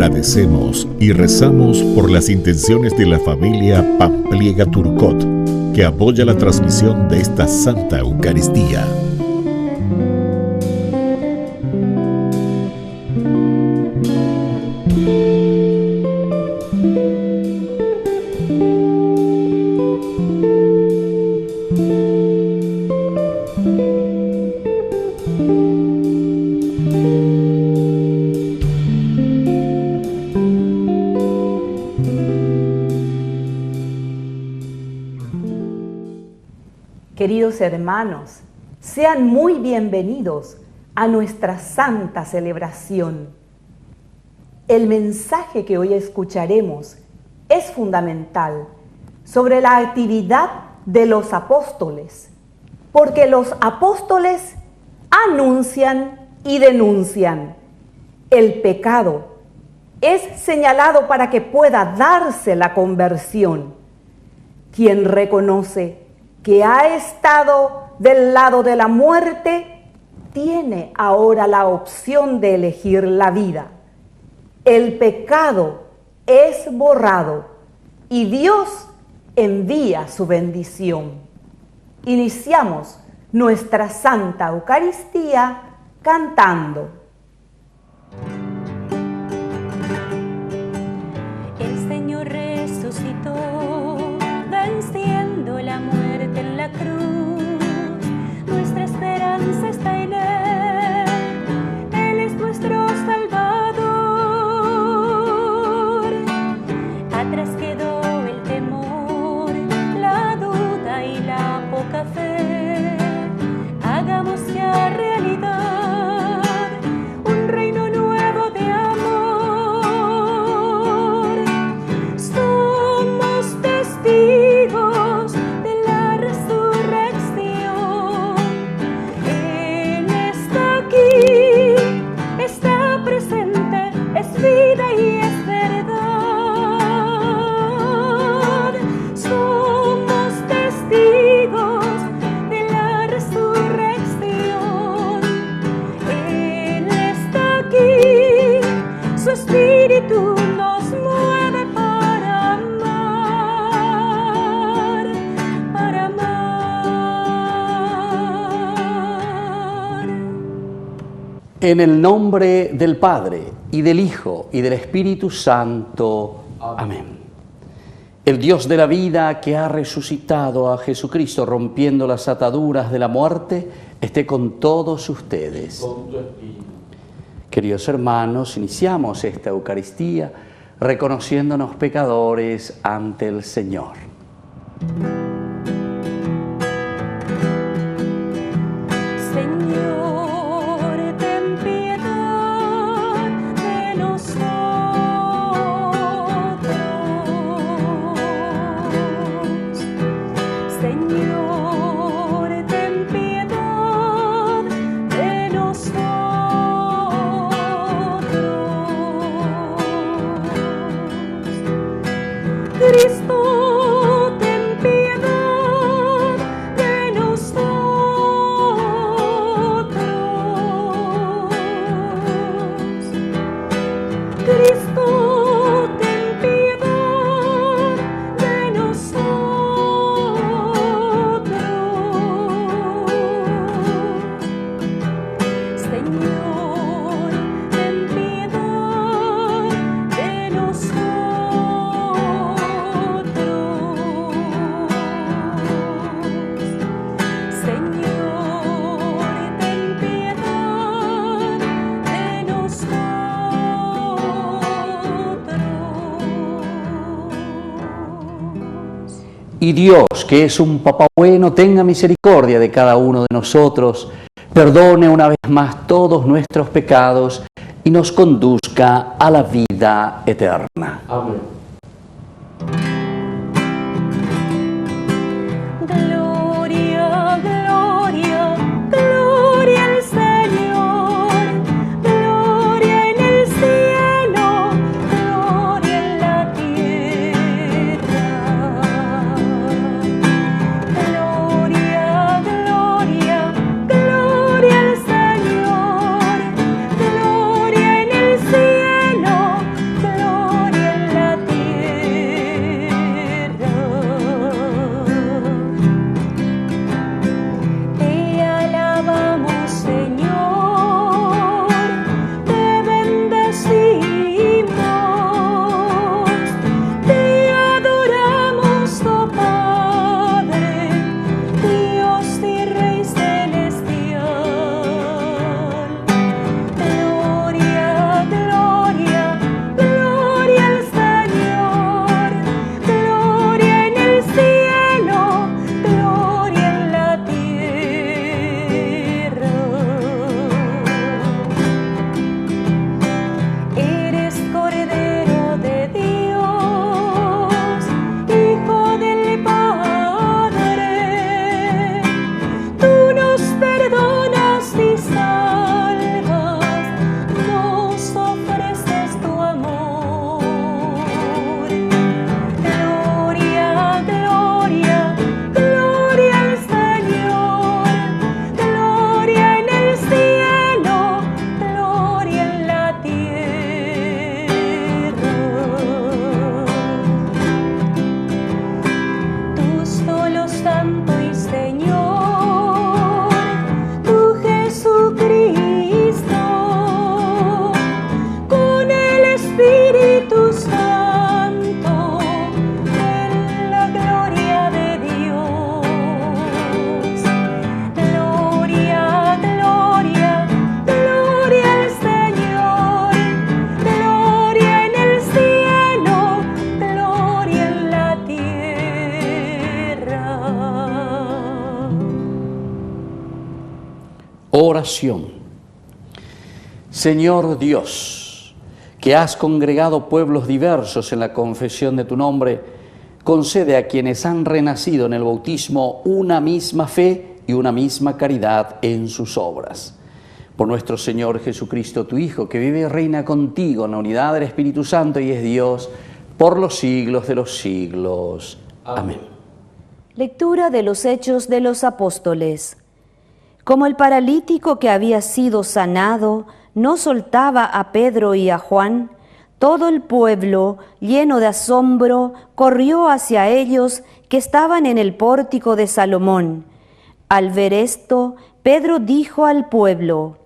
Agradecemos y rezamos por las intenciones de la familia Pampliega Turcot, que apoya la transmisión de esta Santa Eucaristía. Queridos hermanos, sean muy bienvenidos a nuestra santa celebración. El mensaje que hoy escucharemos es fundamental sobre la actividad de los apóstoles, porque los apóstoles anuncian y denuncian. El pecado es señalado para que pueda darse la conversión. Quien reconoce que ha estado del lado de la muerte, tiene ahora la opción de elegir la vida. El pecado es borrado y Dios envía su bendición. Iniciamos nuestra Santa Eucaristía cantando. El Señor resucitó, venciendo la muerte en la cruz. Nuestra esperanza está en Él. Él es nuestro Salvador. Atrás quedó el temor, la duda y la poca fe. Hagamos ya realidad un reino nuevo de amor. Somos testigos de la resurrección. Él está aquí, está presente, es vida y es verdad. Somos testigos de la resurrección. Él está aquí, su espíritu nos mueve para amar, para amar. En el nombre del Padre, y del Hijo, y del Espíritu Santo. Amén. El Dios de la vida, que ha resucitado a Jesucristo rompiendo las ataduras de la muerte, esté con todos ustedes. Queridos hermanos, iniciamos esta Eucaristía reconociéndonos pecadores ante el Señor. Señor, ten piedad de nosotros. Señor, ten piedad de nosotros. Cristo, ten piedad de nosotros. Cristo, ten piedad de nosotros. Señor, ten piedad de nosotros. Señor, ten piedad de nosotros. Y Dios, que es un Papá bueno, tenga misericordia de cada uno de nosotros, perdone una vez más todos nuestros pecados y nos conduzca a la vida eterna. Amén. Gloria, gloria, gloria al Señor. Gloria en el cielo, gloria en la tierra. Gloria, gloria, gloria al Señor. Gloria en el cielo, Oración. Señor Dios, que has congregado pueblos diversos en la confesión de tu nombre, concede a quienes han renacido en el bautismo una misma fe y una misma caridad en sus obras. Por nuestro Señor Jesucristo, tu Hijo, que vive y reina contigo en la unidad del Espíritu Santo y es Dios por los siglos de los siglos. Amén. Lectura de los Hechos de los Apóstoles. Como el paralítico que había sido sanado no soltaba a Pedro y a Juan, todo el pueblo, lleno de asombro, corrió hacia ellos que estaban en el pórtico de Salomón. Al ver esto, Pedro dijo al pueblo: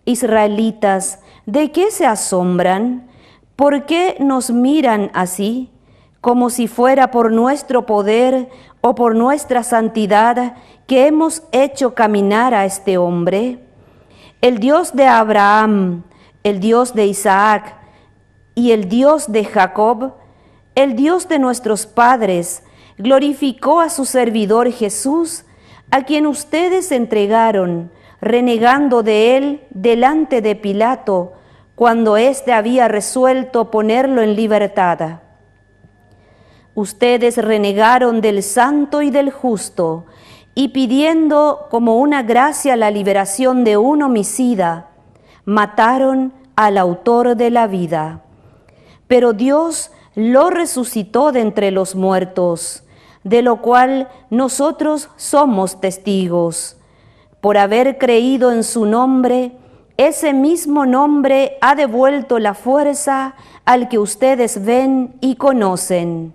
Israelitas, ¿de qué se asombran? ¿Por qué nos miran así? Como si fuera por nuestro poder o por nuestra santidad que hemos hecho caminar a este hombre. El Dios de Abraham, el Dios de Isaac y el Dios de Jacob, el Dios de nuestros padres, glorificó a su servidor Jesús, a quien ustedes entregaron, renegando de él delante de Pilato, cuando éste había resuelto ponerlo en libertad. Ustedes renegaron del santo y del justo, y pidiendo como una gracia la liberación de un homicida, mataron al autor de la vida. Pero Dios lo resucitó de entre los muertos, de lo cual nosotros somos testigos. Por haber creído en su nombre, ese mismo nombre ha devuelto la fuerza al que ustedes ven y conocen.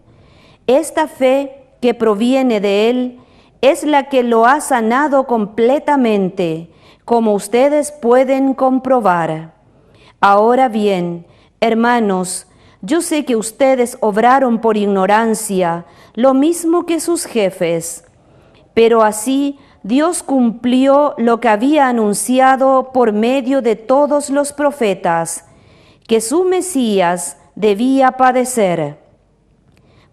Esta fe que proviene de él es la que lo ha sanado completamente, como ustedes pueden comprobar. Ahora bien, hermanos, yo sé que ustedes obraron por ignorancia, lo mismo que sus jefes, pero así Dios cumplió lo que había anunciado por medio de todos los profetas, que su Mesías debía padecer.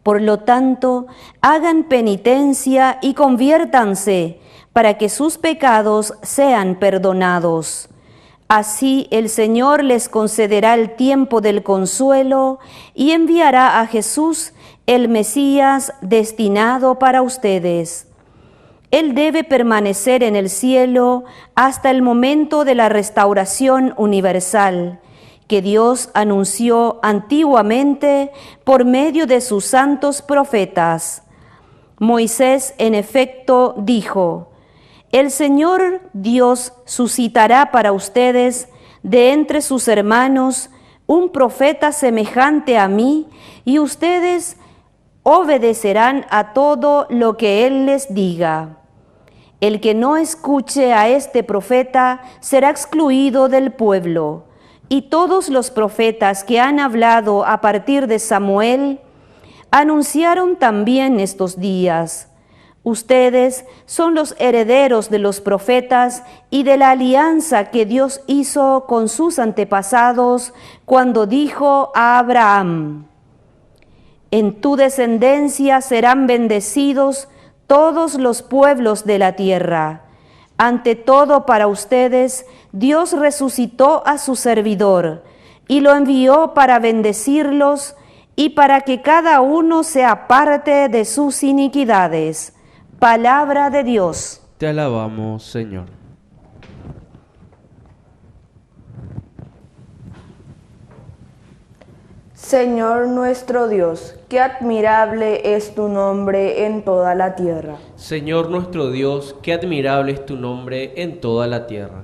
Por lo tanto, hagan penitencia y conviértanse para que sus pecados sean perdonados. Así el Señor les concederá el tiempo del consuelo y enviará a Jesús, el Mesías destinado para ustedes. Él debe permanecer en el cielo hasta el momento de la restauración universal, que Dios anunció antiguamente por medio de sus santos profetas. Moisés, en efecto, dijo: El Señor Dios suscitará para ustedes de entre sus hermanos un profeta semejante a mí, y ustedes obedecerán a todo lo que Él les diga. El que no escuche a este profeta será excluido del pueblo. Y todos los profetas que han hablado a partir de Samuel anunciaron también estos días. Ustedes son los herederos de los profetas y de la alianza que Dios hizo con sus antepasados cuando dijo a Abraham: En tu descendencia serán bendecidos todos los pueblos de la tierra. Ante todo, para ustedes, Dios resucitó a su servidor y lo envió para bendecirlos y para que cada uno se aparte de sus iniquidades. Palabra de Dios. Te alabamos, Señor. Señor nuestro Dios, qué admirable es tu nombre en toda la tierra. Señor nuestro Dios, qué admirable es tu nombre en toda la tierra.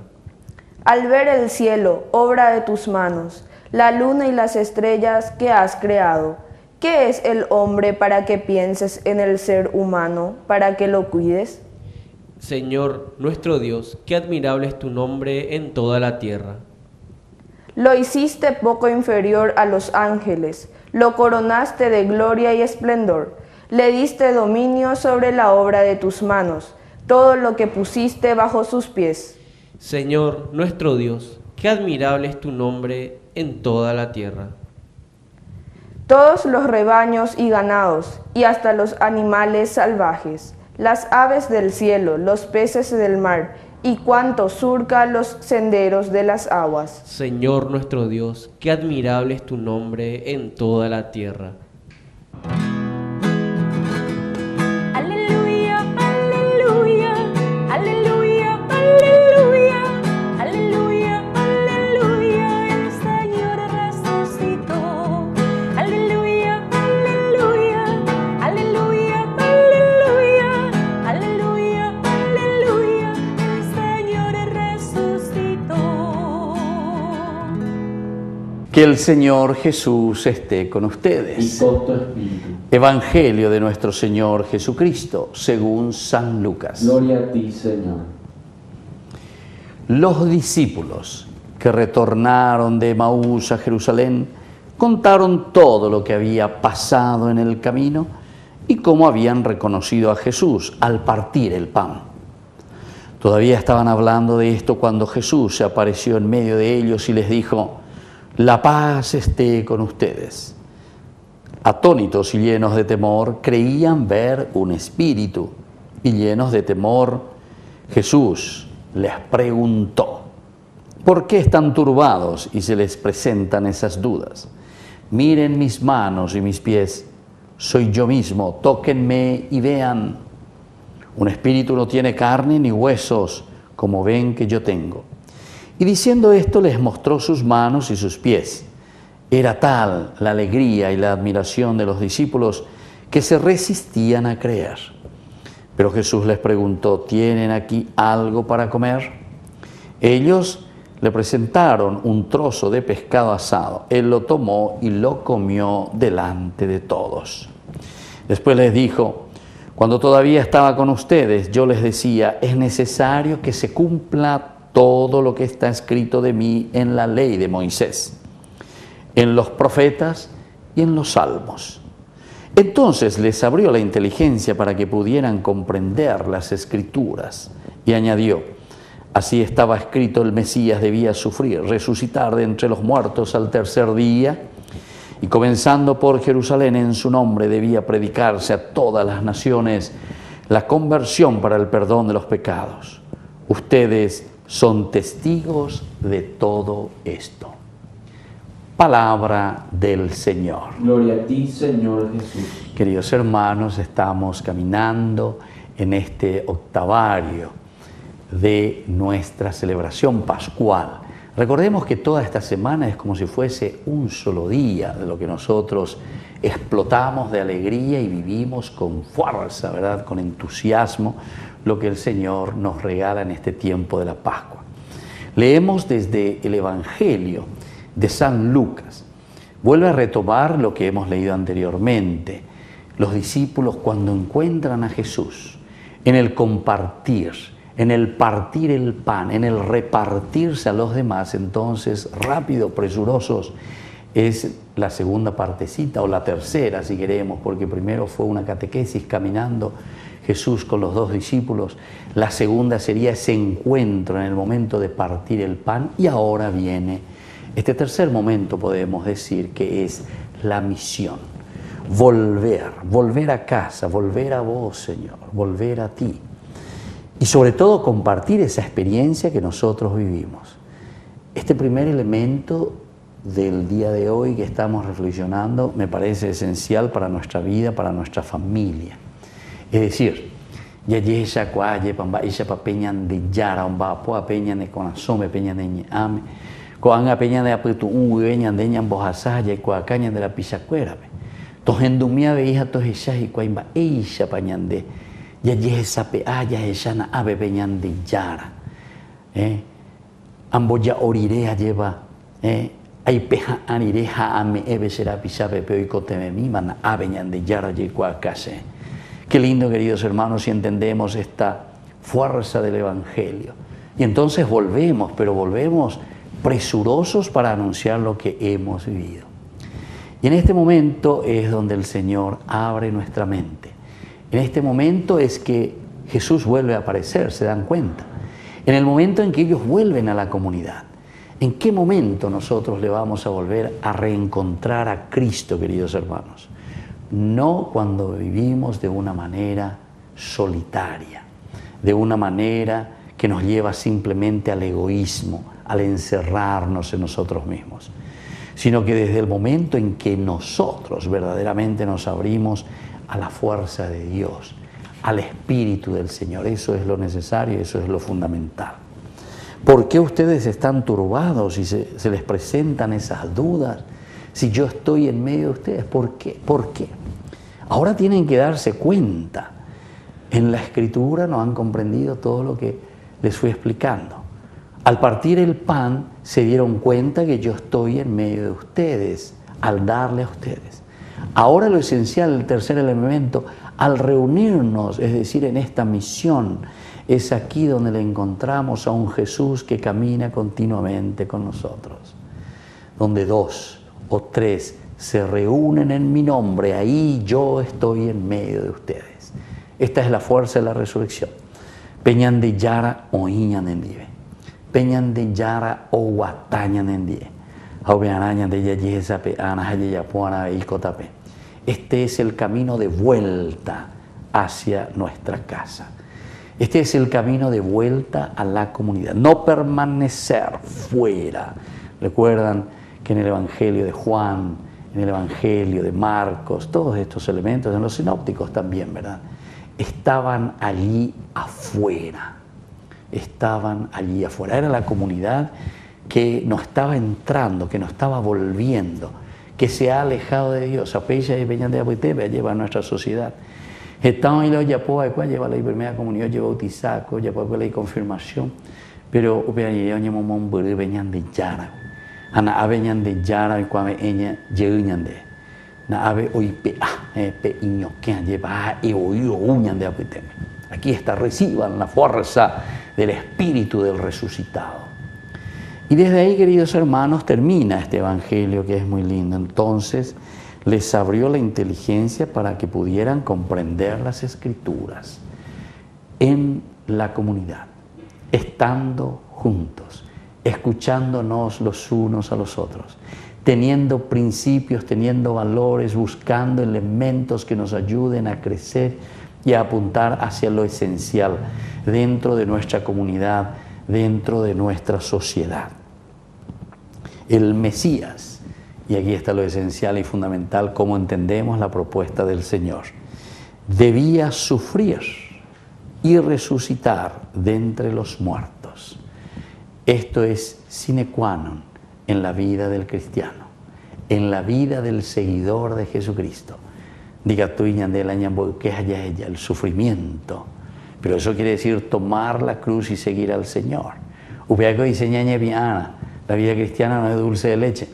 Al ver el cielo, obra de tus manos, la luna y las estrellas que has creado, ¿qué es el hombre para que pienses en el ser humano, para que lo cuides? Señor nuestro Dios, qué admirable es tu nombre en toda la tierra. Lo hiciste poco inferior a los ángeles, lo coronaste de gloria y esplendor, le diste dominio sobre la obra de tus manos, todo lo que pusiste bajo sus pies. Señor nuestro Dios, qué admirable es tu nombre en toda la tierra. Todos los rebaños y ganados, y hasta los animales salvajes, las aves del cielo, los peces del mar, y cuánto surca los senderos de las aguas. Señor nuestro Dios, qué admirable es tu nombre en toda la tierra. Aleluya, aleluya, aleluya, aleluya, aleluya, aleluya, el Señor resucitó. Aleluya, aleluya, aleluya, aleluya, aleluya, aleluya, el Señor resucitó. Que el Señor Jesús esté con ustedes. Y con tu espíritu. Evangelio de nuestro Señor Jesucristo, según San Lucas. Gloria a ti, Señor. Los discípulos que retornaron de Emaús a Jerusalén contaron todo lo que había pasado en el camino y cómo habían reconocido a Jesús al partir el pan. Todavía estaban hablando de esto cuando Jesús se apareció en medio de ellos y les dijo: «La paz esté con ustedes». Atónitos y llenos de temor, creían ver un espíritu, y llenos de temor, Jesús les preguntó: ¿por qué están turbados y se les presentan esas dudas? Miren mis manos y mis pies, soy yo mismo, tóquenme y vean. Un espíritu no tiene carne ni huesos, como ven que yo tengo. Y diciendo esto les mostró sus manos y sus pies. Era tal la alegría y la admiración de los discípulos que se resistían a creer. Pero Jesús les preguntó: ¿tienen aquí algo para comer? Ellos le presentaron un trozo de pescado asado. Él lo tomó y lo comió delante de todos. Después les dijo: cuando todavía estaba con ustedes, yo les decía, es necesario que se cumpla todo lo que está escrito de mí en la ley de Moisés, en los profetas y en los salmos. Entonces les abrió la inteligencia para que pudieran comprender las Escrituras y añadió: así estaba escrito, el Mesías debía sufrir, resucitar de entre los muertos al tercer día, y comenzando por Jerusalén, en su nombre debía predicarse a todas las naciones la conversión para el perdón de los pecados. Ustedes son testigos de todo esto. Palabra del Señor. Gloria a ti, Señor Jesús. Queridos hermanos, estamos caminando en este octavario de nuestra celebración pascual. Recordemos que toda esta semana es como si fuese un solo día de lo que nosotros explotamos de alegría y vivimos con fuerza, ¿verdad?, con entusiasmo, lo que el Señor nos regala en este tiempo de la Pascua. Leemos desde el Evangelio de San Lucas. Vuelve a retomar lo que hemos leído anteriormente. Los discípulos, cuando encuentran a Jesús, en el compartir, en el partir el pan, en el repartirse a los demás, entonces rápido, presurosos, es la segunda partecita o la tercera, si queremos, porque primero fue una catequesis caminando Jesús con los dos discípulos. La segunda sería ese encuentro en el momento de partir el pan, y ahora viene este tercer momento, podemos decir, que es la misión. Volver a casa, volver a vos, Señor, volver a ti. Y sobre todo compartir esa experiencia que nosotros vivimos. Este primer elemento del día de hoy que estamos reflexionando me parece esencial para nuestra vida, para nuestra familia. Es decir, ya yesha cuaye pamba isha pa peñan de yara umba po peñan de conasome peñan de ñame coanga peñan de aputu un peñan de ñan bojasaya y coacañan de la pichacuera. Tohendumia veija tohisha y coimba isha pañan de ya yesa pe aya eshana ave peñan de yara. Amboya orirea lleva ay peja anireja ame eve será pisape peo y coteme miman aveñan de yara y coacase. Qué lindo, queridos hermanos, si entendemos esta fuerza del Evangelio. Y entonces volvemos, pero volvemos presurosos para anunciar lo que hemos vivido. Y en este momento es donde el Señor abre nuestra mente. En este momento es que Jesús vuelve a aparecer, ¿se dan cuenta? En el momento en que ellos vuelven a la comunidad. ¿En qué momento nosotros le vamos a volver a reencontrar a Cristo, queridos hermanos? No cuando vivimos de una manera solitaria, de una manera que nos lleva simplemente al egoísmo, al encerrarnos en nosotros mismos, sino que desde el momento en que nosotros verdaderamente nos abrimos a la fuerza de Dios, al Espíritu del Señor, eso es lo necesario, eso es lo fundamental. ¿Por qué ustedes están turbados y se les presentan esas dudas? Si yo estoy en medio de ustedes, ¿por qué? ¿Por qué? Ahora tienen que darse cuenta. En la Escritura no han comprendido todo lo que les fui explicando. Al partir el pan se dieron cuenta que yo estoy en medio de ustedes, al darle a ustedes. Ahora lo esencial, el tercer elemento, al reunirnos, es decir, en esta misión, es aquí donde le encontramos a un Jesús que camina continuamente con nosotros. Donde 2 o 3 se reúnen en mi nombre, ahí yo estoy en medio de ustedes. Esta es la fuerza de la resurrección. Peñan de yara o iñan en dive. Peñan de yara o guatañan en dive. Este es el camino de vuelta hacia nuestra casa. Este es el camino de vuelta a la comunidad. No permanecer fuera. Recuerdan que en el Evangelio de Juan, en el Evangelio de Marcos, todos estos elementos, en los sinópticos también, ¿verdad? Estaban allí afuera. Estaban allí afuera. Era la comunidad que no estaba entrando, que no estaba volviendo, que se ha alejado de Dios. Apeya y Peñan de Abuitebe lleva a nuestra sociedad. Estaban y ya puedo lleva la primera comunión, lleva bautizaco, ya puedo la confirmación, pero ya llamamos un buru Peñan de Yara. Ana aveñan de Yara y cuando ella llegan de na ave hoy pe iño que lleva y oído uñan de Abuitebe. Aquí está, reciban la fuerza del Espíritu del resucitado. Y desde ahí, queridos hermanos, termina este evangelio que es muy lindo. Entonces, les abrió la inteligencia para que pudieran comprender las Escrituras en la comunidad, estando juntos, escuchándonos los unos a los otros, teniendo principios, teniendo valores, buscando elementos que nos ayuden a crecer y a apuntar hacia lo esencial dentro de nuestra comunidad, dentro de nuestra sociedad. El Mesías, y aquí está lo esencial y fundamental, cómo entendemos la propuesta del Señor, debía sufrir y resucitar de entre los muertos. Esto es sine qua non en la vida del cristiano, en la vida del seguidor de Jesucristo. Diga tú, que es allá ella, el sufrimiento. Pero eso quiere decir tomar la cruz y seguir al Señor. La vida cristiana no es dulce de leche.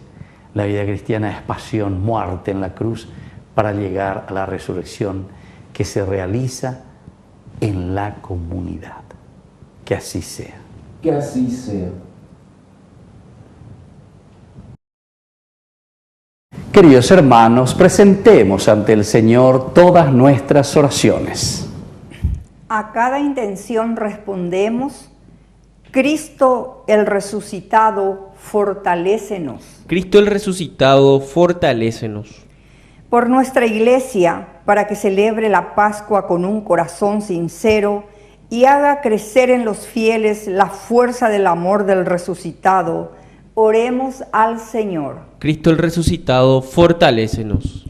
La vida cristiana es pasión, muerte en la cruz para llegar a la resurrección que se realiza en la comunidad. Que así sea. Que así sea. Queridos hermanos, presentemos ante el Señor todas nuestras oraciones. A cada intención respondemos: Cristo el resucitado, fortalécenos. Cristo el resucitado, fortalécenos. Por nuestra Iglesia, para que celebre la Pascua con un corazón sincero y haga crecer en los fieles la fuerza del amor del resucitado, oremos al Señor. Cristo el resucitado, fortalécenos.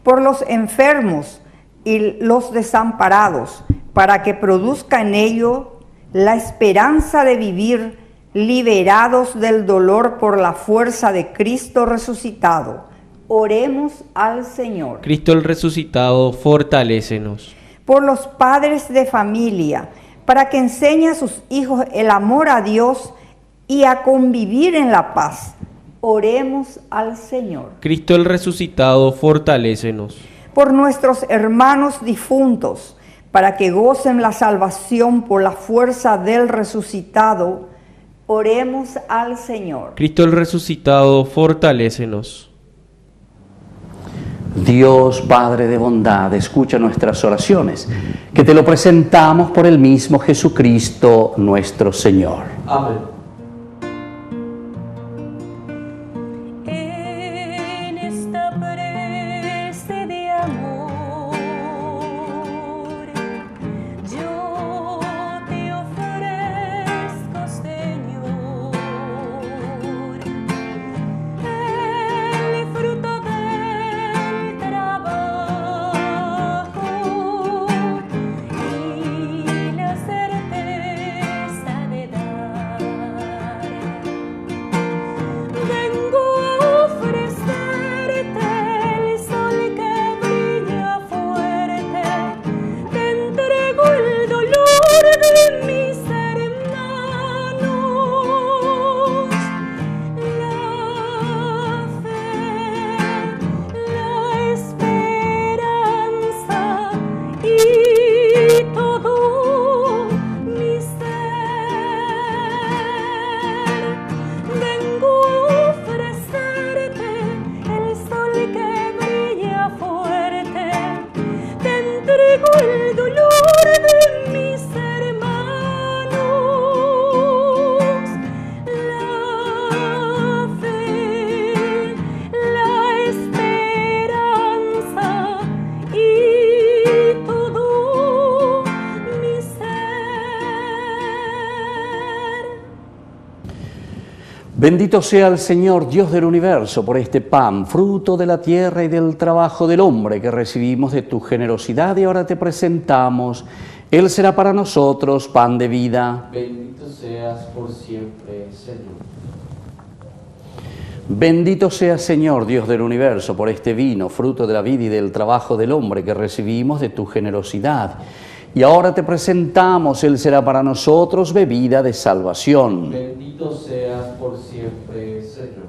Por los enfermos y los desamparados, para que produzca en ello la esperanza de vivir liberados del dolor por la fuerza de Cristo resucitado. Oremos al Señor. Cristo el resucitado, fortalécenos. Por los padres de familia, para que enseñe a sus hijos el amor a Dios y a convivir en la paz. Oremos al Señor. Cristo el resucitado, fortalécenos. Por nuestros hermanos difuntos, para que gocen la salvación por la fuerza del resucitado, oremos al Señor. Cristo el resucitado, fortalécenos. Dios, Padre de bondad, escucha nuestras oraciones, que te lo presentamos por el mismo Jesucristo nuestro Señor. Amén. En esta prece de amor, yo te ofrezco el dolor de mis hermanos, la fe, la esperanza y todo mi ser. Bendito sea el Señor, Dios del universo, por este pan, fruto de la tierra y del trabajo del hombre que recibimos de tu generosidad y ahora te presentamos. Él será para nosotros pan de vida. Bendito seas por siempre, Señor. Bendito sea, Señor, Dios del universo, por este vino, fruto de la vida y del trabajo del hombre que recibimos de tu generosidad. Y ahora te presentamos, Él será para nosotros bebida de salvación. Bendito seas por siempre, Señor.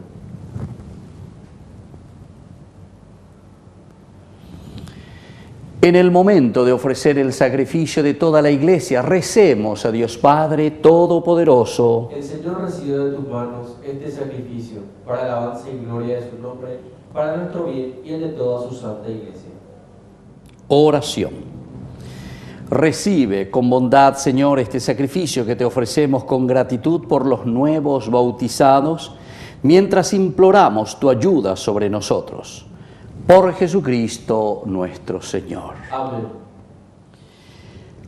En el momento de ofrecer el sacrificio de toda la iglesia, recemos a Dios Padre Todopoderoso. El Señor recibió de tus manos este sacrificio para alabanza y gloria de su nombre, para nuestro bien y el de toda su santa iglesia. Oración. Recibe con bondad, Señor, este sacrificio que te ofrecemos con gratitud por los nuevos bautizados, mientras imploramos tu ayuda sobre nosotros. Por Jesucristo nuestro Señor. Amén.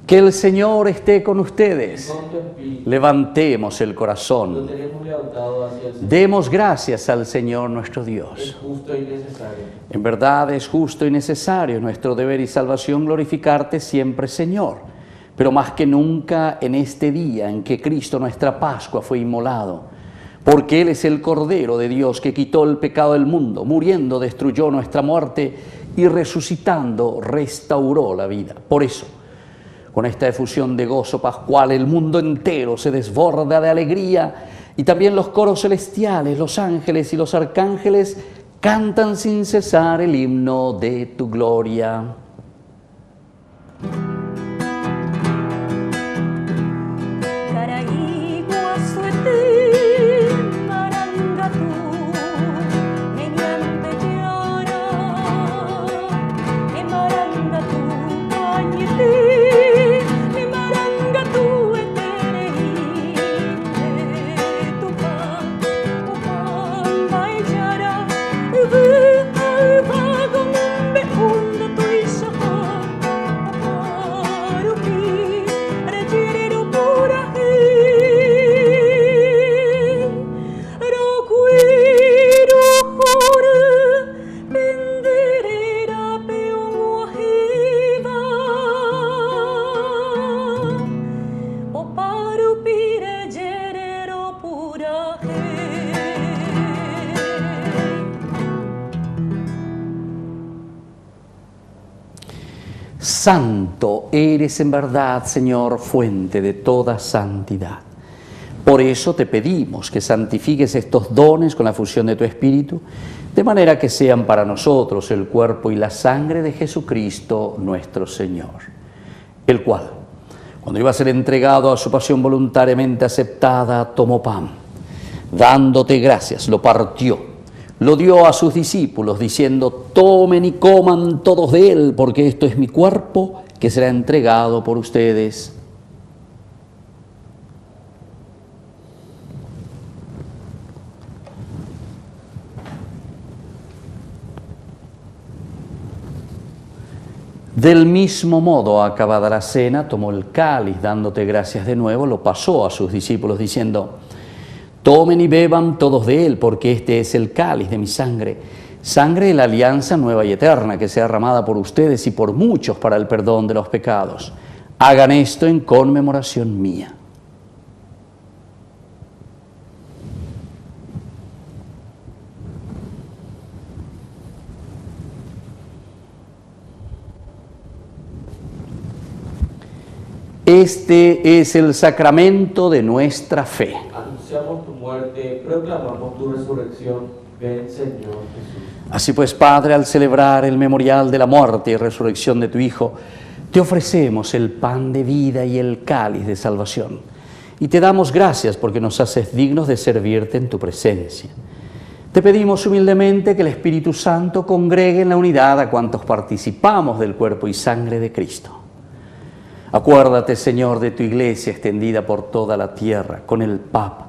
Que el Señor esté con ustedes. Con tu espíritu. Levantemos el Lo corazón. tenemos levantado hacia el Señor. Demos gracias al Señor nuestro Es Dios. justo y necesario. En verdad es justo y necesario nuestro deber y salvación glorificarte siempre, Señor. Pero más que nunca en este día en que Cristo nuestra Pascua fue inmolado, porque Él es el Cordero de Dios que quitó el pecado del mundo, muriendo destruyó nuestra muerte y resucitando restauró la vida. Por eso, con esta efusión de gozo pascual, el mundo entero se desborda de alegría y también los coros celestiales, los ángeles y los arcángeles cantan sin cesar el himno de tu gloria. Santo eres en verdad, Señor, fuente de toda santidad. Por eso te pedimos que santifiques estos dones con la fusión de tu Espíritu, de manera que sean para nosotros el cuerpo y la sangre de Jesucristo nuestro Señor, el cual, cuando iba a ser entregado a su pasión voluntariamente aceptada, tomó pan, dándote gracias, lo partió, lo dio a sus discípulos, diciendo: tomen y coman todos de él, porque esto es mi cuerpo que será entregado por ustedes. Del mismo modo, acabada la cena, tomó el cáliz, dándote gracias de nuevo, lo pasó a sus discípulos, diciendo: tomen y beban todos de él, porque este es el cáliz de mi sangre, sangre de la alianza nueva y eterna, que sea derramada por ustedes y por muchos para el perdón de los pecados. Hagan esto en conmemoración mía. Este es el sacramento de nuestra fe. Anunciamos tu muerte, proclamamos tu resurrección. Ven, Señor Jesús. Así pues, Padre, al celebrar el memorial de la muerte y resurrección de tu Hijo, te ofrecemos el pan de vida y el cáliz de salvación. Y te damos gracias porque nos haces dignos de servirte en tu presencia. Te pedimos humildemente que el Espíritu Santo congregue en la unidad a cuantos participamos del cuerpo y sangre de Cristo. Acuérdate, Señor, de tu iglesia extendida por toda la tierra, con el Papa,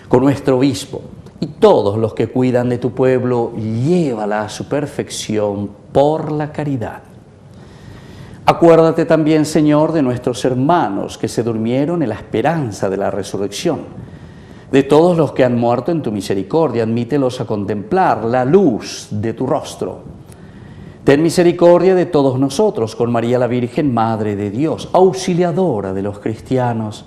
con nuestro obispo y todos los que cuidan de tu pueblo. Llévala a su perfección por la caridad. Acuérdate también, Señor, de nuestros hermanos que se durmieron en la esperanza de la resurrección. De todos los que han muerto en tu misericordia, admítelos a contemplar la luz de tu rostro. Ten misericordia de todos nosotros, con María la Virgen, Madre de Dios, auxiliadora de los cristianos,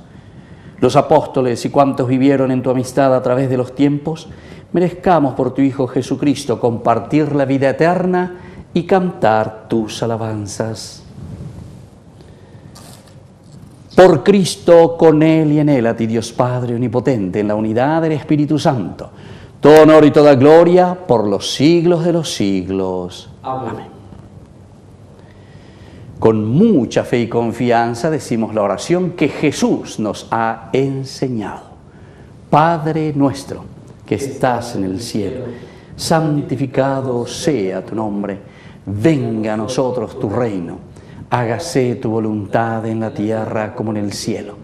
los apóstoles y cuantos vivieron en tu amistad a través de los tiempos, merezcamos por tu Hijo Jesucristo compartir la vida eterna y cantar tus alabanzas. Por Cristo, con Él y en Él, a ti Dios Padre Omnipotente, en la unidad del Espíritu Santo, todo honor y toda gloria por los siglos de los siglos. Amén. Con mucha fe y confianza decimos la oración que Jesús nos ha enseñado. Padre nuestro, que estás en el cielo, santificado sea tu nombre. Venga a nosotros tu reino. Hágase tu voluntad en la tierra como en el cielo.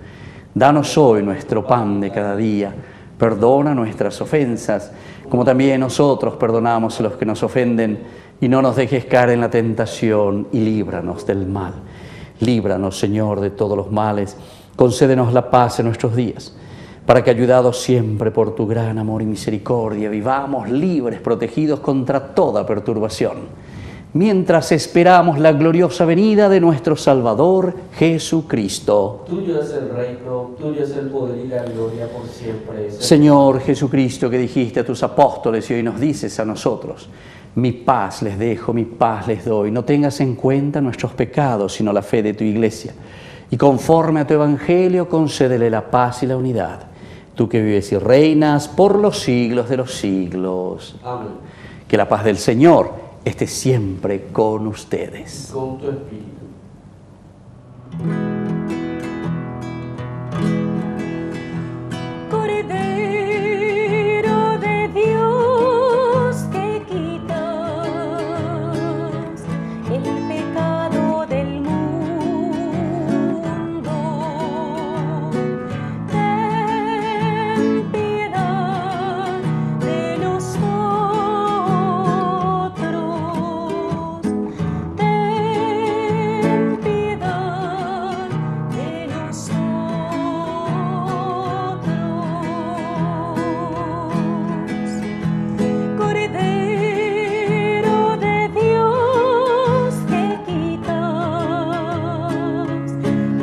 Danos hoy nuestro pan de cada día. Perdona nuestras ofensas, como también nosotros perdonamos a los que nos ofenden. Y no nos dejes caer en la tentación y líbranos del mal. Líbranos, Señor, de todos los males. Concédenos la paz en nuestros días, para que, ayudados siempre por tu gran amor y misericordia, vivamos libres, protegidos contra toda perturbación, mientras esperamos la gloriosa venida de nuestro Salvador Jesucristo. Tuyo es el reino, tuyo es el poder y la gloria por siempre. Señor Jesucristo, que dijiste a tus apóstoles y hoy nos dices a nosotros: mi paz les dejo, mi paz les doy. No tengas en cuenta nuestros pecados, sino la fe de tu iglesia. Y conforme a tu evangelio, concédele la paz y la unidad. Tú que vives y reinas por los siglos de los siglos. Amén. Que la paz del Señor esté siempre con ustedes. Con tu espíritu. Cordero de Dios, que quitas el pecado del mundo, ten piedad de nosotros, ten piedad de nosotros. Cordero de Dios, que quitas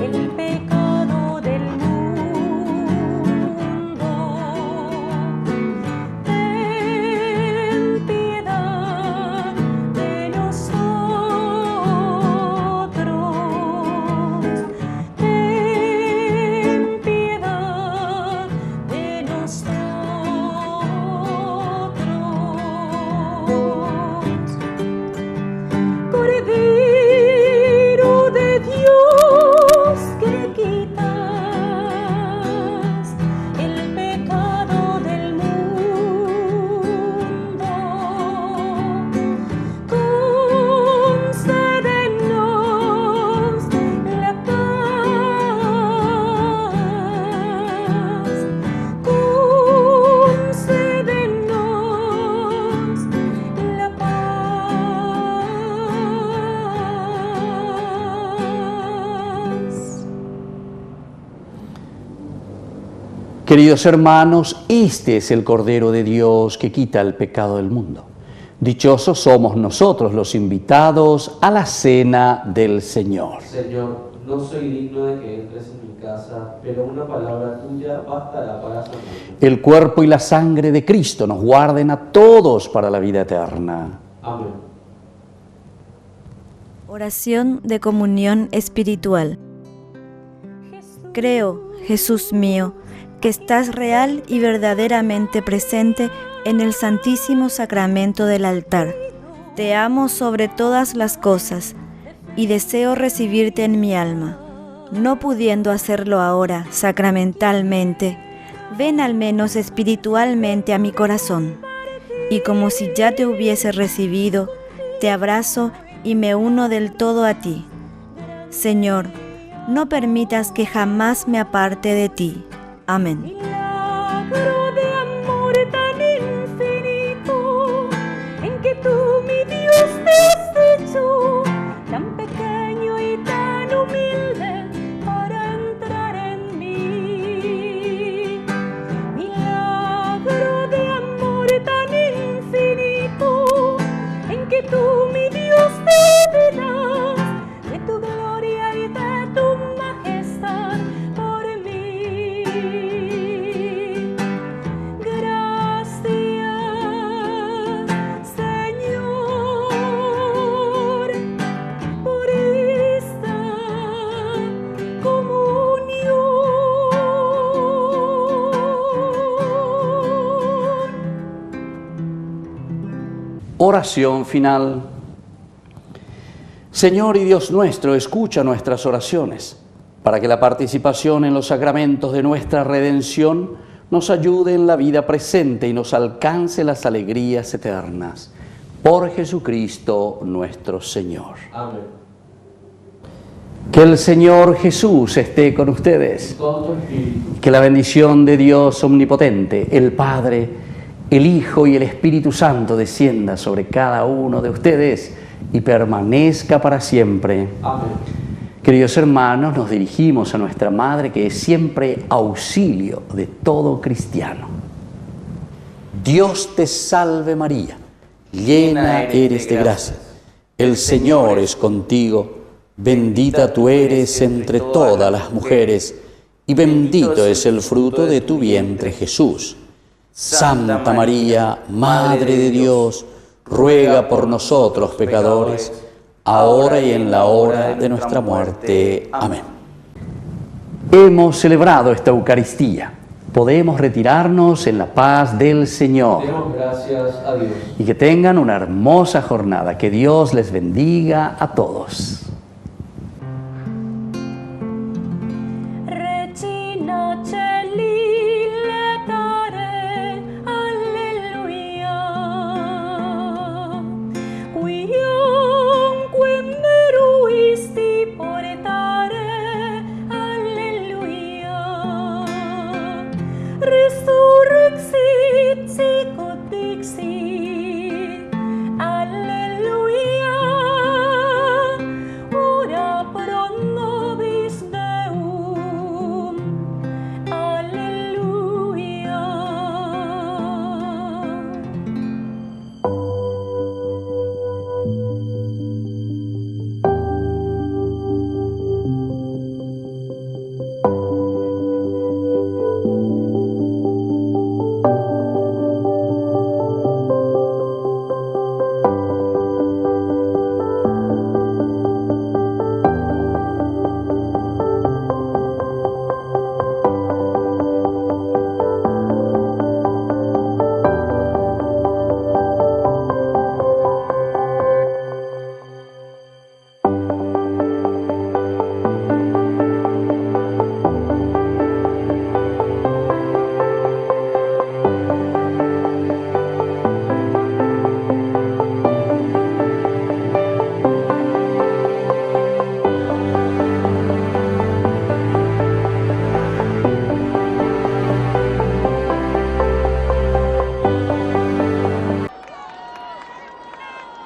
el pecado del mundo, ten piedad de nosotros, ten piedad de nosotros. Cordero de Dios, que quitas el pecado del mundo, concédenos la paz, concédenos la paz. Queridos hermanos, este es el Cordero de Dios que quita el pecado del mundo. Dichosos somos nosotros los invitados a la cena del Señor. Señor, no soy digno de que entres en mi casa, pero una palabra tuya bastará para sanarme. El cuerpo y la sangre de Cristo nos guarden a todos para la vida eterna. Amén. Oración de comunión espiritual. Creo, Jesús mío, que estás real y verdaderamente presente en el Santísimo Sacramento del altar. Te amo sobre todas las cosas y deseo recibirte en mi alma. No pudiendo hacerlo ahora sacramentalmente, ven al menos espiritualmente a mi corazón. Y como si ya te hubiese recibido, te abrazo y me uno del todo a ti. Señor, no permitas que jamás me aparte de ti. Amén. Milagro de amor tan infinito, en que tú, mi Dios, te has hecho tan pequeño y tan humilde para entrar en mí. Milagro de amor tan infinito, en que tú, mi Dios, te das de tu gloria y de tu majestad por mí. Gracias, Señor, por esta comunión. Oración final. Señor y Dios nuestro, escucha nuestras oraciones, para que la participación en los sacramentos de nuestra redención nos ayude en la vida presente y nos alcance las alegrías eternas. Por Jesucristo nuestro Señor. Amén. Que el Señor Jesús esté con ustedes. Con tu espíritu. Que la bendición de Dios omnipotente, el Padre, el Hijo y el Espíritu Santo descienda sobre cada uno de ustedes y permanezca para siempre. Amén. Queridos hermanos, nos dirigimos a nuestra Madre, que es siempre auxilio de todo cristiano. Dios te salve María, llena eres de gracia. El Señor es contigo, bendita tú eres entre todas las mujeres, y bendito es el fruto de tu vientre Jesús. Santa María, Madre de Dios, ruega por nosotros pecadores, ahora y en la hora de nuestra muerte. Amén. Hemos celebrado esta Eucaristía. Podemos retirarnos en la paz del Señor. Demos gracias a Dios. Y que tengan una hermosa jornada. Que Dios les bendiga a todos. Regina Celi letare, alleluia. Quionque meruisti portare, alleluia. Resurrexit sicut dixit, alleluia. Ora pro nobis Deum, alleluia.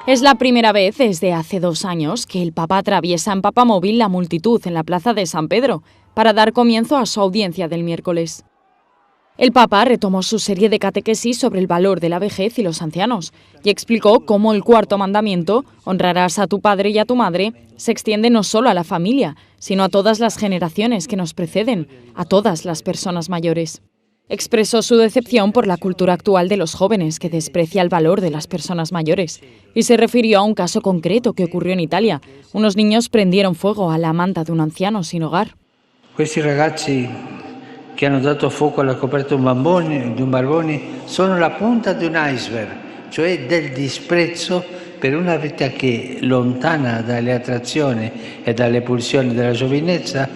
Es la primera vez desde hace 2 años que el Papa atraviesa en papamóvil la multitud en la plaza de San Pedro para dar comienzo a su audiencia del miércoles. El Papa retomó su serie de catequesis sobre el valor de la vejez y los ancianos y explicó cómo el 4.º mandamiento, honrarás a tu padre y a tu madre, se extiende no solo a la familia, sino a todas las generaciones que nos preceden, a todas las personas mayores. Expresó su decepción por la cultura actual de los jóvenes, que desprecia el valor de las personas mayores, y se refirió a un caso concreto que ocurrió en Italia. Unos niños prendieron fuego a la manta de un anciano sin hogar. Questi ragazzi che hanno dato fuoco alla coperta di un barbone sono la punta di un iceberg, cioè del disprezzo per una vita che, lontana dalle attrazioni e dalle pulsioni della giovinezza,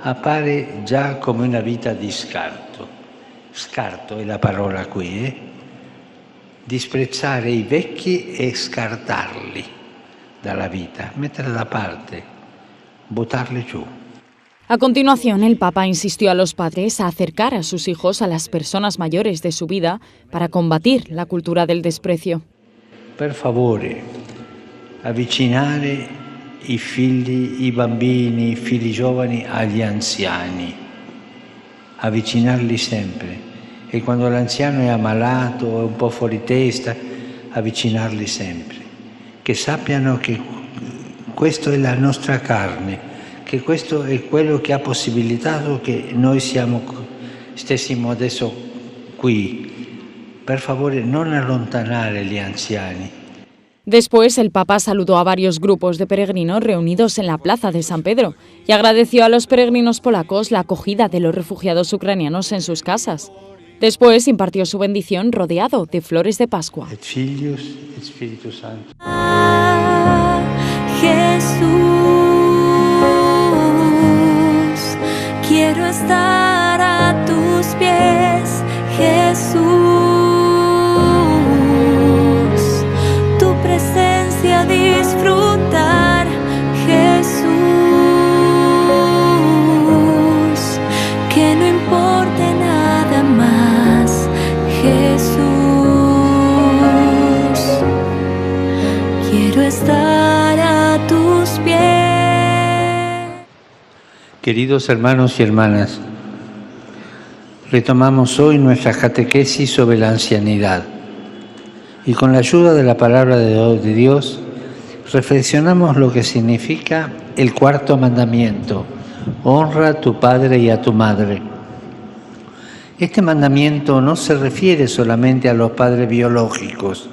appare già come una vita di scarto. Scarto è la parola qui, disprezzare i vecchi e scartarli dalla vita, metterli da parte, buttarli giù. A continuación, el Papa insistió a los padres a acercar a sus hijos a las personas mayores de su vida para combatir la cultura del desprecio. Per favore, avvicinare i figli, i bambini, i figli giovani agli anziani, avvicinarli sempre. E quando l'anziano è ammalato o è un po' fuori testa, avvicinarli sempre. Che sappiano che questo è la nostra carne, che questo è quello che ha possibilitato che noi stessimo adesso qui. Per favore, non allontanare gli anziani. Después, el Papa saludó a varios grupos de peregrinos reunidos en la plaza de San Pedro y agradeció a los peregrinos polacos la acogida de los refugiados ucranianos en sus casas. Después impartió su bendición rodeado de flores de Pascua. Et Filius et Spiritus Sanctus. Jesús, quiero estar a tus pies, Jesús, tu presencia disfrutar, Jesús, que no importe nada más, Jesús, quiero estar a tus pies. Queridos hermanos y hermanas, retomamos hoy nuestra catequesis sobre la ancianidad y con la ayuda de la palabra de Dios reflexionamos lo que significa el cuarto mandamiento: honra a tu padre y a tu madre. Este mandamiento no se refiere solamente a los padres biológicos,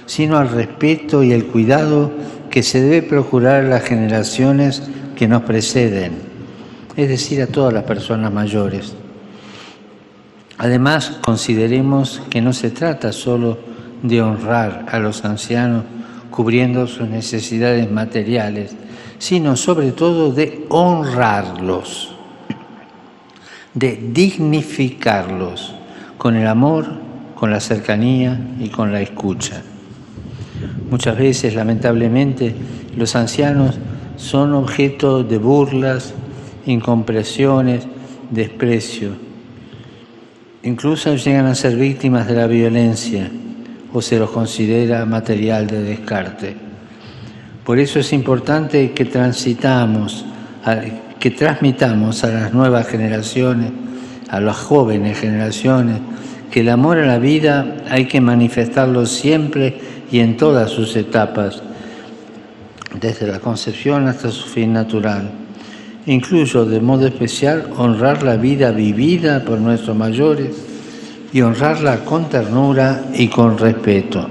sino al respeto y el cuidado que se debe procurar a las generaciones que nos preceden, es decir, a todas las personas mayores. Además, consideremos que no se trata solo de honrar a los ancianos cubriendo sus necesidades materiales, sino sobre todo de honrarlos, de dignificarlos con el amor, con la cercanía y con la escucha. Muchas veces, lamentablemente, los ancianos son objeto de burlas, incomprensiones, desprecio. Incluso llegan a ser víctimas de la violencia o se los considera material de descarte. Por eso es importante que transmitamos a las nuevas generaciones, a las jóvenes generaciones, que el amor a la vida hay que manifestarlo siempre y en todas sus etapas, desde la concepción hasta su fin natural. Incluso de modo especial honrar la vida vivida por nuestros mayores y honrarla con ternura y con respeto.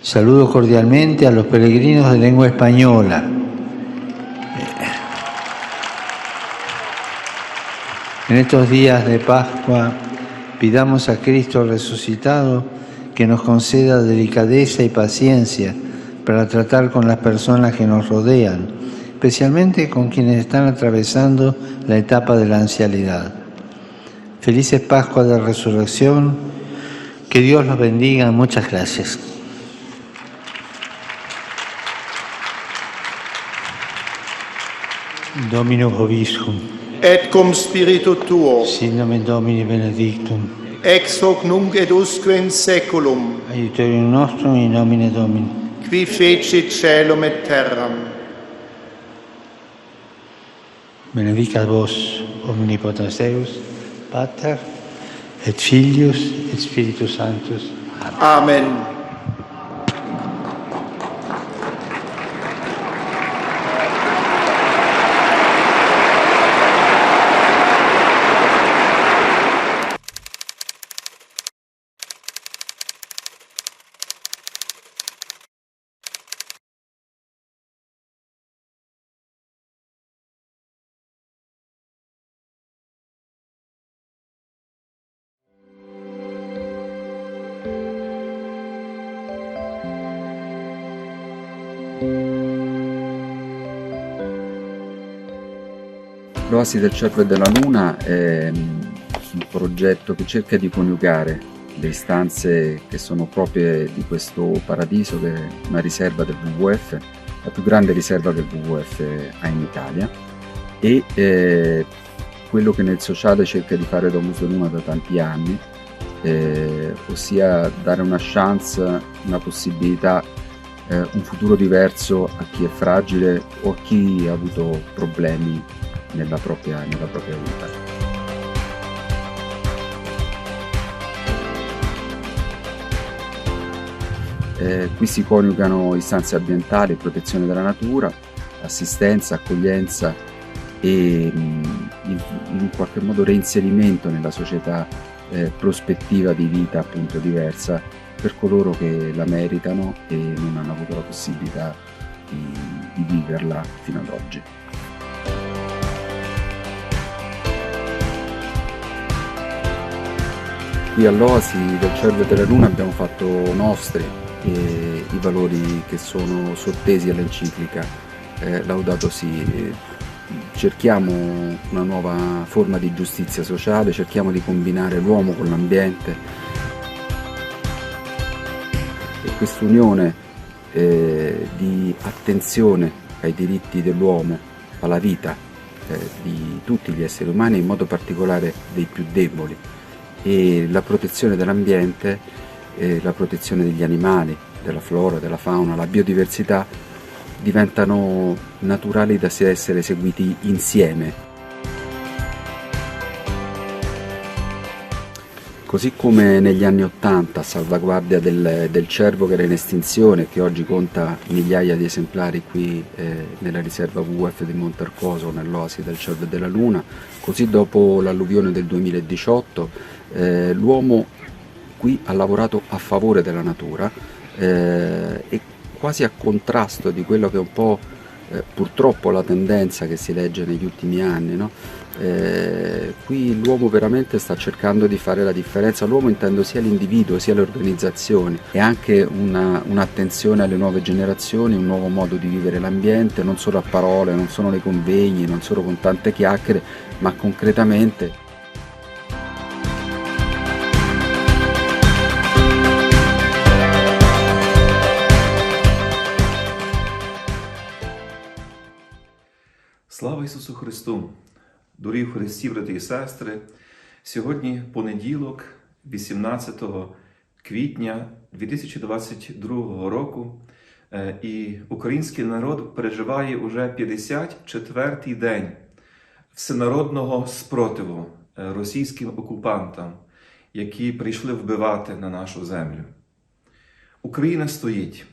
Saludo cordialmente a los peregrinos de lengua española. En estos días de Pascua pidamos a Cristo resucitado que nos conceda delicadeza y paciencia para tratar con las personas que nos rodean, especialmente con quienes están atravesando la etapa de la ancianidad. Felices Pascuas de Resurrección, que Dios los bendiga, muchas gracias. Domino vobiscum. Et cum spiritu tuo. Sin nomen Domini benedictum. Ex hoc nunc et usque in saeculum. Aiuterium nostrum in nomine Domini. Qui fecit caelum et terram. Benedicat vos omnipotens Deus, Pater, et Filius, et Spiritus Sanctus. Amen. L'Oasi del Cielo e della Luna è un progetto che cerca di coniugare le istanze che sono proprie di questo paradiso, che è una riserva del WWF, la più grande riserva che il WWF ha in Italia, e quello che nel sociale cerca di fare Domus Luna da tanti anni, ossia dare una chance, una possibilità, un futuro diverso a chi è fragile o a chi ha avuto problemi nella propria vita. Qui si coniugano istanze ambientali, protezione della natura, assistenza, accoglienza e in qualche modo reinserimento nella società, prospettiva di vita appunto diversa per coloro che la meritano e non hanno avuto la possibilità di viverla fino ad oggi. Qui all'Oasi del Cervo e della Luna abbiamo fatto nostri i valori che sono sottesi all'enciclica Laudato Si. Cerchiamo una nuova forma di giustizia sociale, cerchiamo di combinare l'uomo con l'ambiente, e quest'unione di attenzione ai diritti dell'uomo, alla vita di tutti gli esseri umani, in modo particolare dei più deboli, e la protezione dell'ambiente, la protezione degli animali, della flora, della fauna, la biodiversità diventano naturali da essere seguiti insieme. Così come negli anni '80, a salvaguardia del cervo che era in estinzione e che oggi conta migliaia di esemplari qui nella riserva WWF di Montercoso, nell'Oasi del Cervo e della Luna, così dopo l'alluvione del 2018 l'uomo qui ha lavorato a favore della natura e quasi a contrasto di quello che è un po' purtroppo la tendenza che si legge negli ultimi anni, no? Qui l'uomo veramente sta cercando di fare la differenza. L'uomo intendo sia l'individuo sia le organizzazioni, e anche un'attenzione alle nuove generazioni, un nuovo modo di vivere l'ambiente, non solo a parole, non solo nei convegni, non solo con tante chiacchiere, ma concretamente. Слава Ісусу Христу! Дорогі в Христі, брати і сестри! Сьогодні понеділок, 18 квітня 2022 року, і український народ переживає уже 54-й день всенародного спротиву російським окупантам, які прийшли вбивати на нашу землю. Україна стоїть,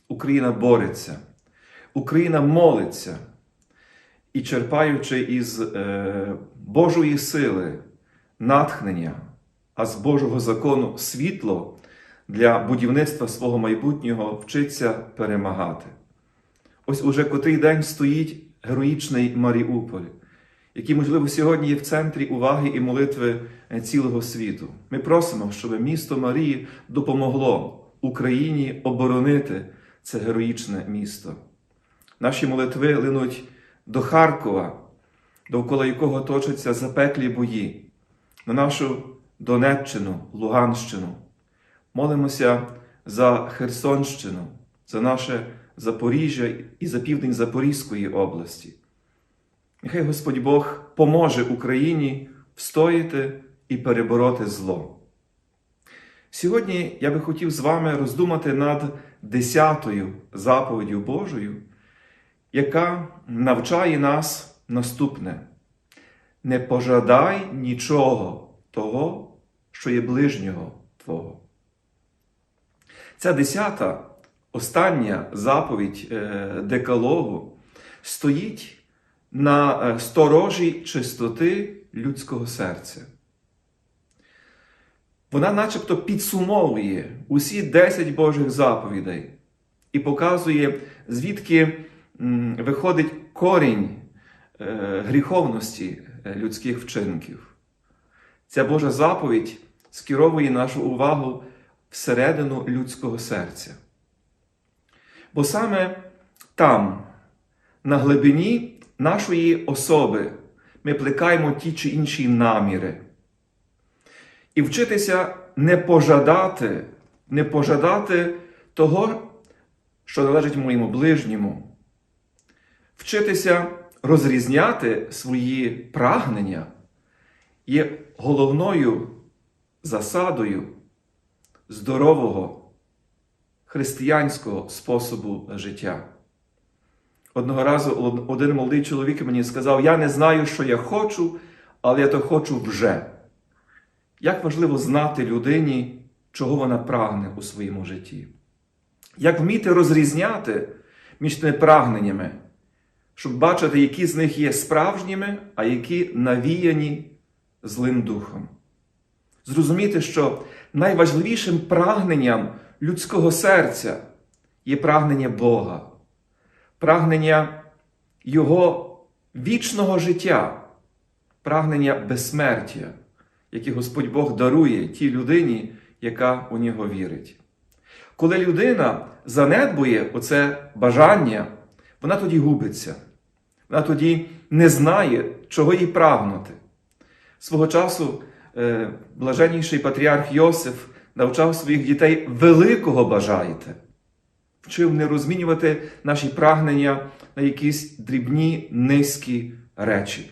Україна бореться, Україна молиться, і черпаючи із Божої сили натхнення, а з Божого закону світло для будівництва свого майбутнього, вчиться перемагати. Ось уже котрий день стоїть героїчний Маріуполь, який, можливо, сьогодні є в центрі уваги і молитви цілого світу. Ми просимо, щоб місто Марії допомогло Україні оборонити це героїчне місто. Наші молитви линуть до Харкова, довкола якого точаться запеклі бої, на нашу Донеччину, Луганщину. Молимося за Херсонщину, за наше Запоріжжя і за південь Запорізької області. Нехай Господь Бог поможе Україні встояти і перебороти зло. Сьогодні я би хотів з вами роздумати над 10-ю заповіддю Божою, яка навчає нас наступне: не пожадай нічого того, що є ближнього твого. Ця 10-та, остання заповідь Декалогу стоїть на сторожі чистоти людського серця. Вона начебто підсумовує усі 10 Божих заповідей і показує, звідки виходить корінь гріховності людських вчинків. Ця Божа заповідь скеровує нашу увагу всередину людського серця. Бо саме там, на глибині нашої особи, ми плекаємо ті чи інші наміри. І вчитися не пожадати того, що належить моєму ближньому. Вчитися розрізняти свої прагнення є головною засадою здорового християнського способу життя. Одного разу один молодий чоловік мені сказав: «Я не знаю, що я хочу, але я то хочу вже». Як важливо знати людині, чого вона прагне у своєму житті. Як вміти розрізняти між тими прагненнями, щоб бачити, які з них є справжніми, а які навіяні злим духом. Зрозуміти, що найважливішим прагненням людського серця є прагнення Бога, прагнення Його вічного життя, прагнення безсмертя, яке Господь Бог дарує тій людині, яка у Нього вірить. Коли людина занедбує оце бажання, вона тоді губиться. Вона тоді не знає, чого їй прагнути. Свого часу блаженніший патріарх Йосиф навчав своїх дітей: великого бажайте. Вчив не розмінювати наші прагнення на якісь дрібні, низькі речі.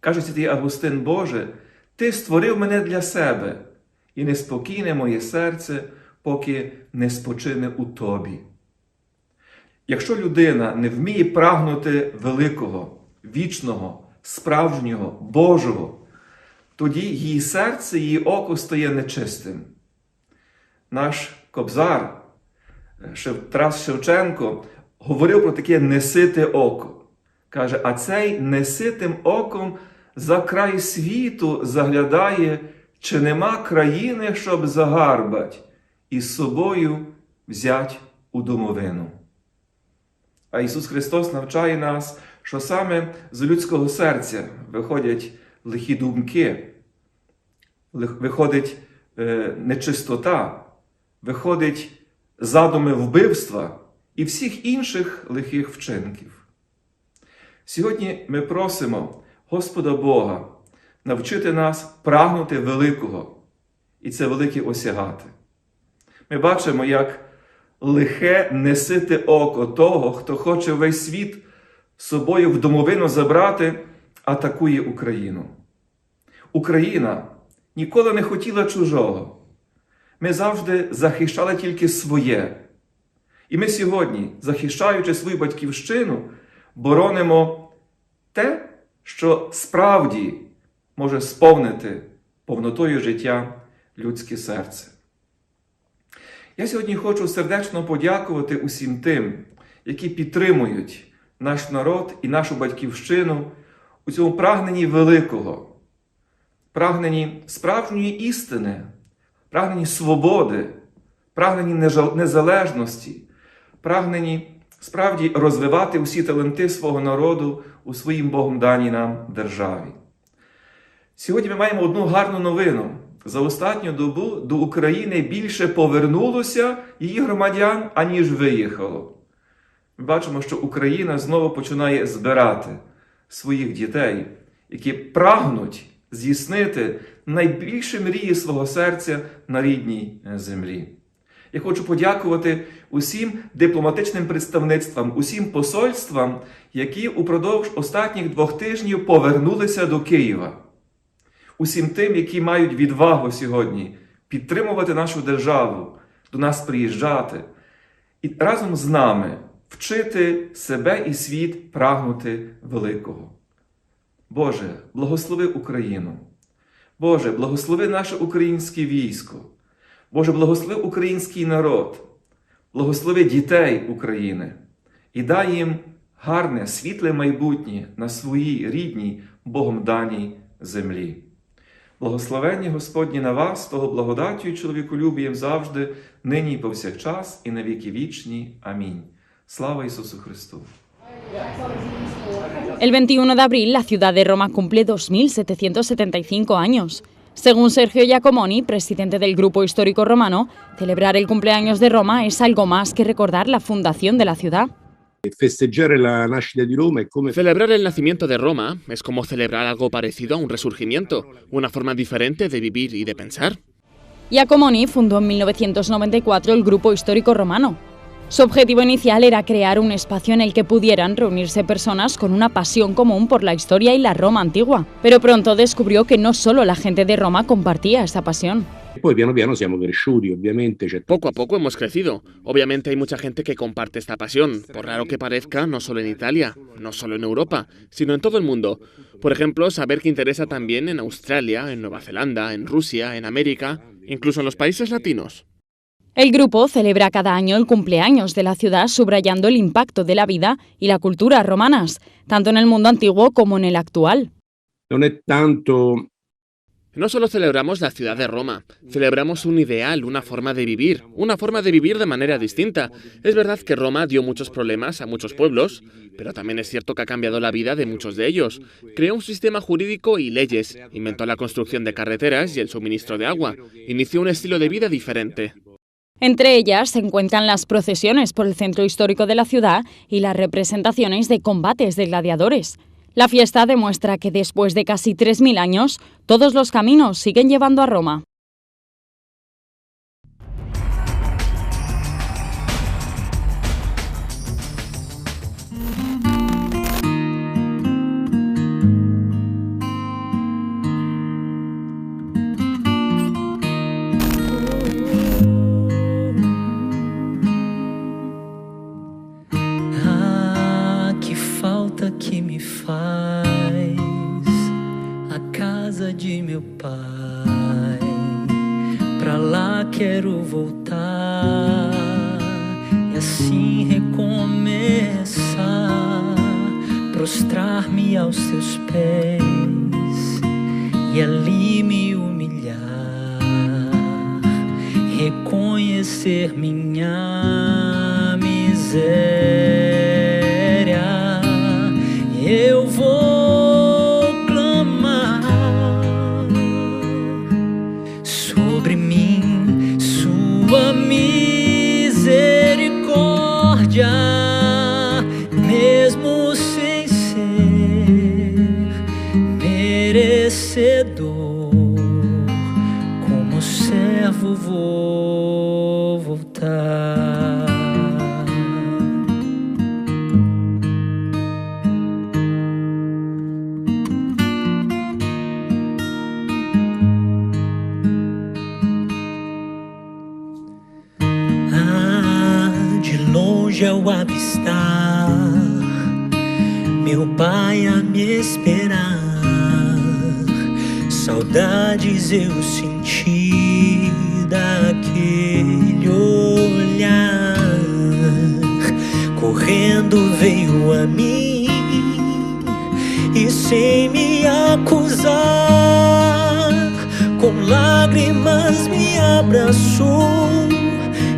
Каже святий Августин: Боже, Ти створив мене для себе, і неспокійне моє серце, поки не спочине у Тобі. Якщо людина не вміє прагнути великого, вічного, справжнього, Божого, тоді її серце, її око стає нечистим. Наш Кобзар, Тарас Шевченко, говорив про таке несите око. Каже: а цей неситим оком за край світу заглядає, чи нема країни, щоб загарбать, і з собою взять у домовину. А Ісус Христос навчає нас, що саме з людського серця виходять лихі думки, виходить нечистота, виходить задуми вбивства і всіх інших лихих вчинків. Сьогодні ми просимо Господа Бога навчити нас прагнути великого, і це велике осягати. Ми бачимо, як лихе несите око того, хто хоче весь світ з собою в домовину забрати, атакує Україну. Україна ніколи не хотіла чужого. Ми завжди захищали тільки своє. І ми сьогодні, захищаючи свою батьківщину, боронимо те, що справді може сповнити повнотою життя людське серце. Я сьогодні хочу сердечно подякувати усім тим, які підтримують наш народ і нашу батьківщину у цьому прагненні великого, прагненні справжньої істини, прагненні свободи, прагненні незалежності, прагненні справді розвивати усі таланти свого народу у своїм Богом даній нам державі. Сьогодні ми маємо одну гарну новину. За останню добу до України більше повернулося її громадян, аніж виїхало. Ми бачимо, що Україна знову починає збирати своїх дітей, які прагнуть здійснити найбільші мрії свого серця на рідній землі. Я хочу подякувати усім дипломатичним представництвам, усім посольствам, які упродовж останніх 2 тижнів повернулися до Києва. Усім тим, які мають відвагу сьогодні підтримувати нашу державу, до нас приїжджати і разом з нами вчити себе і світ прагнути великого. Боже, благослови Україну. Боже, благослови наше українське військо. Боже, благослови український народ. Благослови дітей України. І дай їм гарне, світле майбутнє на своїй рідній, Богом даній землі. Благословення Господні на вас, того благодаттю і чоловіколюбієм завжди, нині і повсякчас, і на віки вічні. Амінь. Слава Ісусу Христу! El 21 de abril, la ciudad de Roma cumple 2.775 años. Según Sergio Giacomoni, presidente del Grupo Histórico Romano, celebrar el cumpleaños de Roma es algo más que recordar la fundación de la ciudad. Celebrar el nacimiento de Roma es como celebrar algo parecido a un resurgimiento, una forma diferente de vivir y de pensar. Giacomoni fundó en 1994 el Grupo Histórico Romano. Su objetivo inicial era crear un espacio en el que pudieran reunirse personas con una pasión común por la historia y la Roma antigua. Pero pronto descubrió que no solo la gente de Roma compartía esa pasión. Poco a poco hemos crecido. Obviamente hay mucha gente que comparte esta pasión, por raro que parezca, no solo en Italia, no solo en Europa, sino en todo el mundo. Por ejemplo, saber que interesa también en Australia, en Nueva Zelanda, en Rusia, en América, incluso en los países latinos. El grupo celebra cada año el cumpleaños de la ciudad, subrayando el impacto de la vida y la cultura romanas, tanto en el mundo antiguo como en el actual. No solo celebramos la ciudad de Roma, celebramos un ideal, una forma de vivir de manera distinta. Es verdad que Roma dio muchos problemas a muchos pueblos, pero también es cierto que ha cambiado la vida de muchos de ellos. Creó un sistema jurídico y leyes, inventó la construcción de carreteras y el suministro de agua, inició un estilo de vida diferente. Entre ellas se encuentran las procesiones por el centro histórico de la ciudad y las representaciones de combates de gladiadores. La fiesta demuestra que después de casi 3000 años, todos los caminos siguen llevando a Roma. Que me faz a casa de meu pai. Pra lá quero voltar e assim recomeçar, prostrar-me aos teus pés e ali me humilhar, reconhecer minha miséria. Eu vou clamar sobre mim sua misericórdia, mesmo sem ser merecedor, como servo vou voltar. Ao avistar meu pai a me esperar, saudades eu senti daquele olhar. Correndo veio a mim e sem me acusar, com lágrimas me abraçou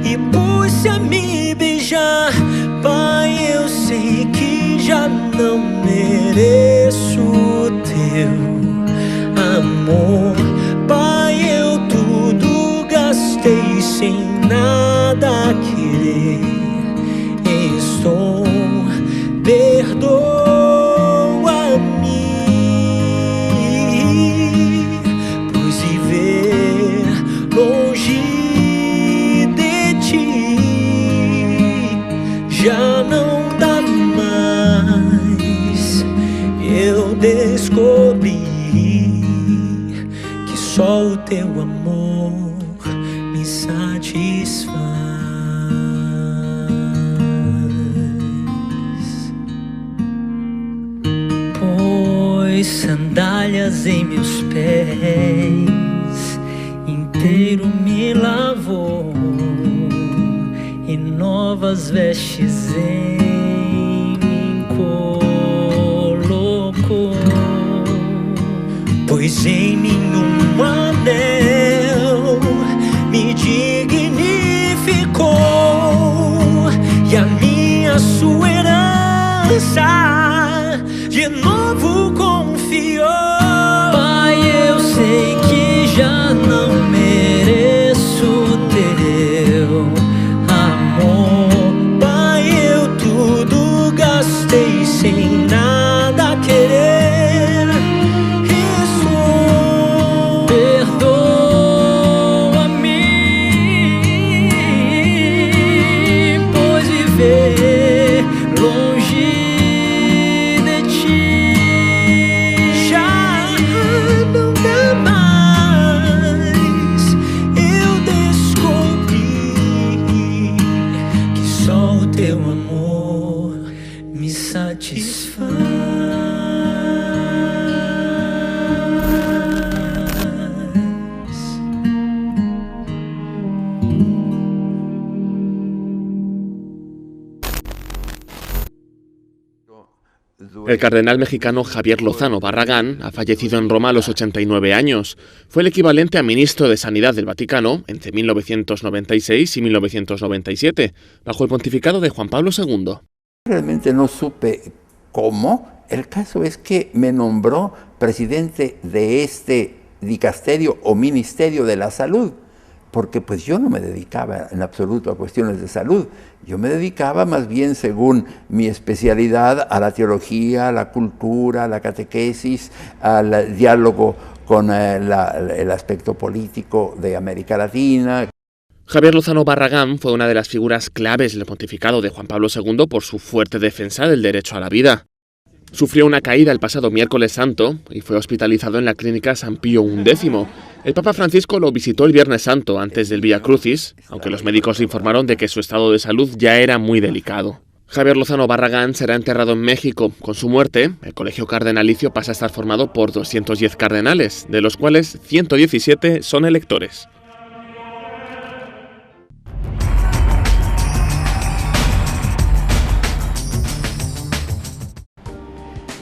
e pôs-se a me beijar. Pai, eu sei que já não mereço o teu amor. Pai, eu tudo gastei sem nada querer. Estou, perdoa-me, pois viver longe já não dá mais. Eu descobri que só o teu amor me satisfaz. Pôs sandálias em meus pés, inteiro me lavou e novas vestes em mim colocou. Pois em mim um anel me dignificou e a minha sua herança de novo confiou. Pai, eu sei que já não mereço o teu amor. Pai, eu tudo gastei sem nada querer. Isso, perdoa-me, pois El cardenal mexicano Javier Lozano Barragán ha fallecido en Roma a los 89 años. Fue el equivalente a ministro de Sanidad del Vaticano entre 1996 y 1997, bajo el pontificado de Juan Pablo II. Realmente no supe cómo. El caso es que me nombró presidente de este dicasterio o ministerio de la salud, porque pues yo no me dedicaba en absoluto a cuestiones de salud. Yo me dedicaba más bien, según mi especialidad, a la teología, a la cultura, a la catequesis, al diálogo con el aspecto político de América Latina. Javier Lozano Barragán fue una de las figuras claves del pontificado de Juan Pablo II por su fuerte defensa del derecho a la vida. Sufrió una caída el pasado miércoles santo y fue hospitalizado en la clínica San Pío XI. El Papa Francisco lo visitó el Viernes Santo antes del Vía Crucis, aunque los médicos informaron de que su estado de salud ya era muy delicado. Javier Lozano Barragán será enterrado en México. Con su muerte, el colegio cardenalicio pasa a estar formado por 210 cardenales, de los cuales 117 son electores.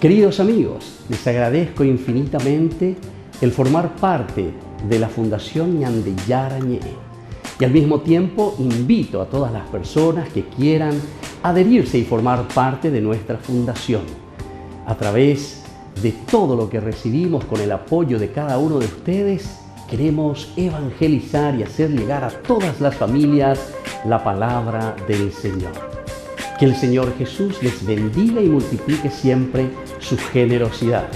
Queridos amigos, les agradezco infinitamente el formar parte de la Fundación Ñandeyarañe y al mismo tiempo invito a todas las personas que quieran adherirse y formar parte de nuestra fundación. A través de todo lo que recibimos con el apoyo de cada uno de ustedes, queremos evangelizar y hacer llegar a todas las familias la palabra del Señor. Que el Señor Jesús les bendiga y multiplique siempre su generosidad.